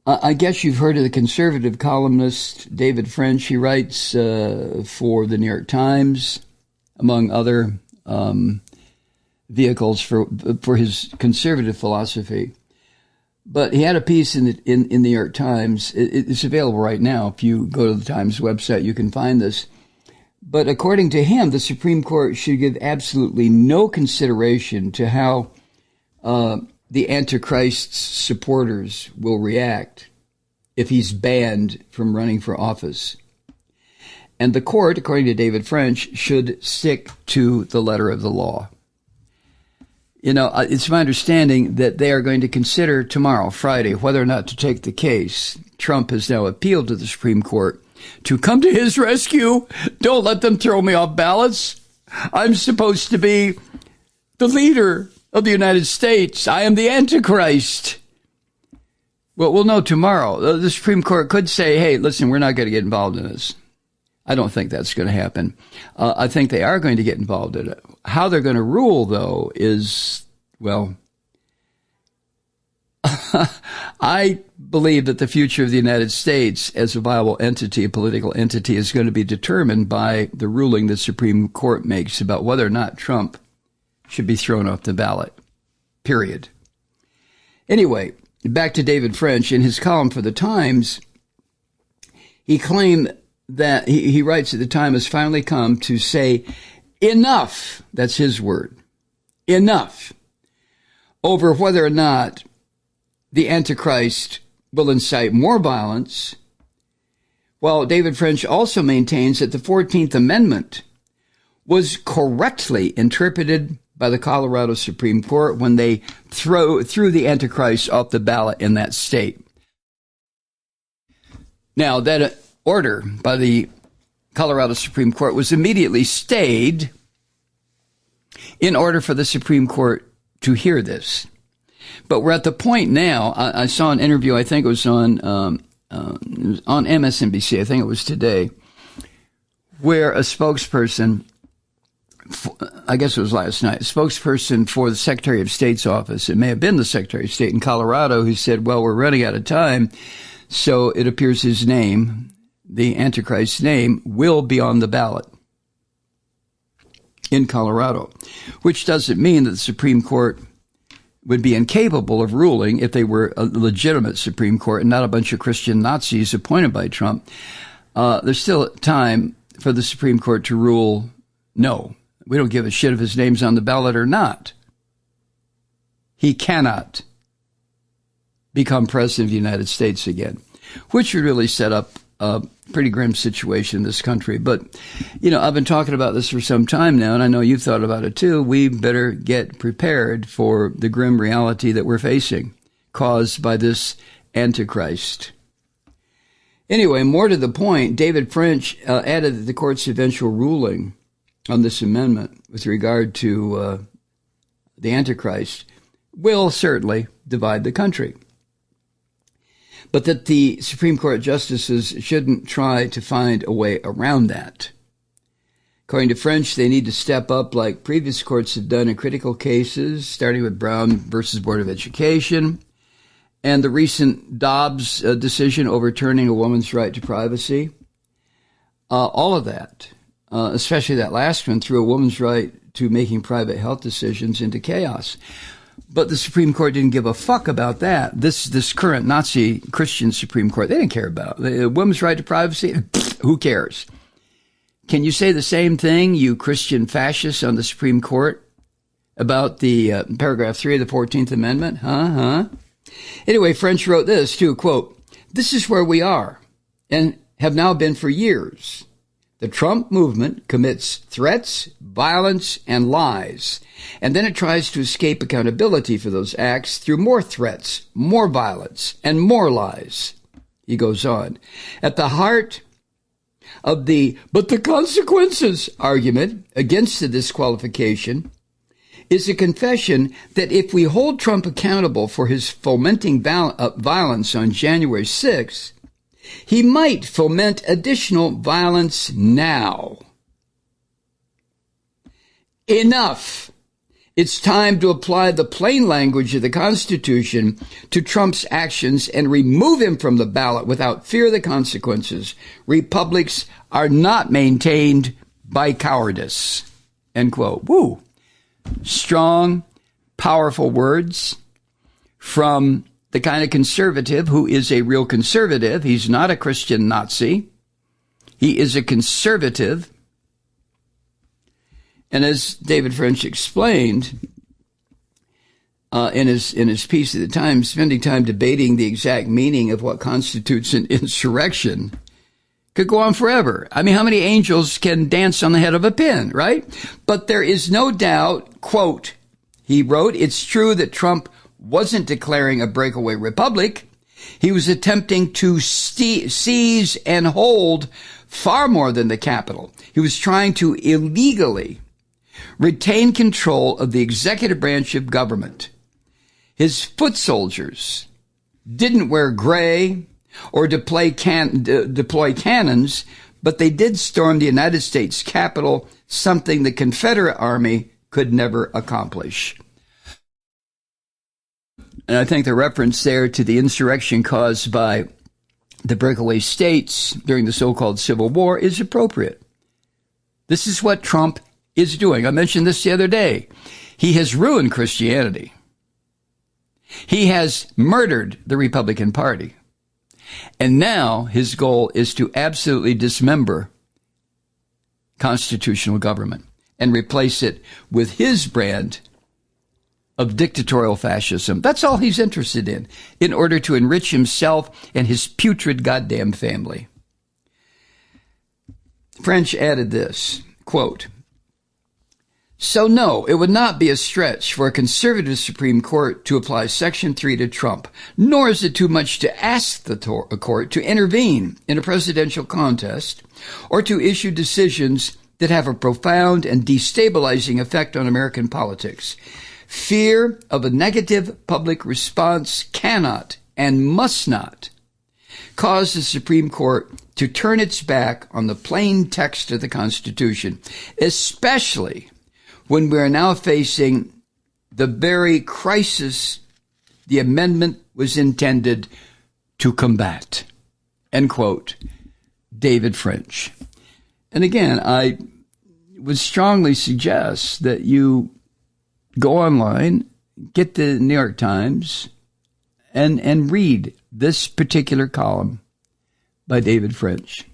I guess you've heard of the conservative columnist David French. He writes for the New York Times, among other vehicles for his conservative philosophy. But he had a piece in the New York Times. It's available right now. If you go to the Times website, you can find this. But according to him, the Supreme Court should give absolutely no consideration to how the Antichrist's supporters will react if he's banned from running for office. And the court, according to David French, should stick to the letter of the law. You know, it's my understanding that they are going to consider tomorrow, Friday, whether or not to take the case. Trump has now appealed to the Supreme Court to come to his rescue. Don't let them throw me off ballots. I'm supposed to be the leader of the United States. I am the Antichrist. Well, we'll know tomorrow. The Supreme Court could say, hey, listen, we're not going to get involved in this. I don't think that's going to happen. I think they are going to get involved in it. How they're going to rule, though, is, well, I believe that the future of the United States as a viable entity, a political entity, is going to be determined by the ruling the Supreme Court makes about whether or not Trump should be thrown off the ballot, period. Anyway, back to David French. In his column for the Times, he claimed that he writes that the time has finally come to say enough, that's his word, enough, over whether or not the Antichrist will incite more violence. Well, David French also maintains that the 14th Amendment was correctly interpreted by the Colorado Supreme Court when they threw the Antichrist off the ballot in that state. Now, that order by the Colorado Supreme Court was immediately stayed in order for the Supreme Court to hear this. But we're at the point now, I saw an interview, I think it was on MSNBC, I think it was today, where a spokesperson, I guess it was last night, a spokesperson for the Secretary of State's office, it may have been the Secretary of State in Colorado, who said, well, we're running out of time, so it appears his name, the Antichrist's name, will be on the ballot in Colorado, which doesn't mean that the Supreme Court would be incapable of ruling if they were a legitimate Supreme Court and not a bunch of Christian Nazis appointed by Trump. There's still time for the Supreme Court to rule, no, we don't give a shit if his name's on the ballot or not. He cannot become president of the United States again, which would really set up a pretty grim situation in this country. But, you know, I've been talking about this for some time now, and I know you've thought about it too. We better get prepared for the grim reality that we're facing, caused by this Antichrist. Anyway, more to the point, David French added that the court's eventual ruling on this amendment with regard to the Antichrist will certainly divide the country, but that the Supreme Court justices shouldn't try to find a way around that. According to French, they need to step up like previous courts have done in critical cases, starting with Brown versus Board of Education and the recent Dobbs decision overturning a woman's right to privacy. All of that, especially that last one, threw a woman's right to making private health decisions into chaos. But the Supreme Court didn't give a fuck about that. This current Nazi Christian Supreme Court, they didn't care about it. Women's right to privacy, who cares? Can you say the same thing, you Christian fascists on the Supreme Court, about the paragraph 3 of the 14th Amendment? Anyway, French wrote this too, quote, "This is where we are and have now been for years. The Trump movement commits threats, violence, and lies, and then it tries to escape accountability for those acts through more threats, more violence, and more lies." He goes on. At the heart of the "but the consequences" argument against the disqualification is a confession that if we hold Trump accountable for his fomenting violence on January 6th, he might foment additional violence now. Enough. It's time to apply the plain language of the Constitution to Trump's actions and remove him from the ballot without fear of the consequences. Republics are not maintained by cowardice. End quote. Woo. Strong, powerful words from the kind of conservative who is a real conservative. He's not a Christian Nazi. He is a conservative. And as David French explained in his piece at the time, spending time debating the exact meaning of what constitutes an insurrection could go on forever. I mean, how many angels can dance on the head of a pin, right? But there is no doubt, quote, he wrote, it's true that Trump wasn't declaring a breakaway republic. He was attempting to seize and hold far more than the Capitol. He was trying to illegally retain control of the executive branch of government. His foot soldiers didn't wear gray or deploy cannons, but they did storm the United States Capitol, something the Confederate Army could never accomplish. And I think the reference there to the insurrection caused by the breakaway states during the so-called Civil War is appropriate. This is what Trump is doing. I mentioned this the other day. He has ruined Christianity. He has murdered the Republican Party. And now his goal is to absolutely dismember constitutional government and replace it with his brand of dictatorial fascism. That's all he's interested in order to enrich himself and his putrid goddamn family. French added this, quote, so no, it would not be a stretch for a conservative Supreme Court to apply Section 3 to Trump, nor is it too much to ask the court to intervene in a presidential contest or to issue decisions that have a profound and destabilizing effect on American politics. Fear of a negative public response cannot and must not cause the Supreme Court to turn its back on the plain text of the Constitution, especially when we are now facing the very crisis the amendment was intended to combat. End quote. David French. And again, I would strongly suggest that you go online, get the New York Times, and read this particular column by David French.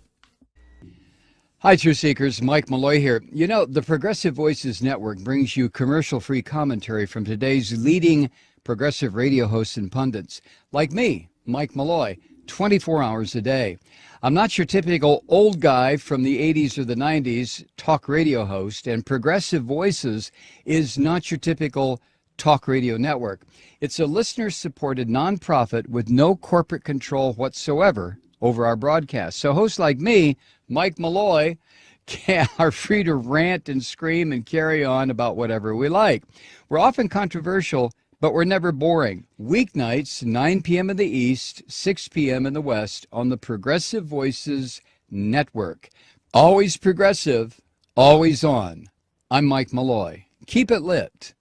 Hi, Truth Seekers. Mike Malloy here. You know, the Progressive Voices Network brings you commercial-free commentary from today's leading progressive radio hosts and pundits, like me, Mike Malloy, 24 hours a day. I'm not your typical old guy from the 80s or the 90s talk radio host, and Progressive Voices is not your typical talk radio network. It's a listener-supported nonprofit with no corporate control whatsoever over our broadcast. So hosts like me, Mike Malloy, are free to rant and scream and carry on about whatever we like. We're often controversial, but we're never boring. Weeknights, 9 p.m. in the East, 6 p.m. in the West on the Progressive Voices Network. Always progressive, always on. I'm Mike Malloy. Keep it lit.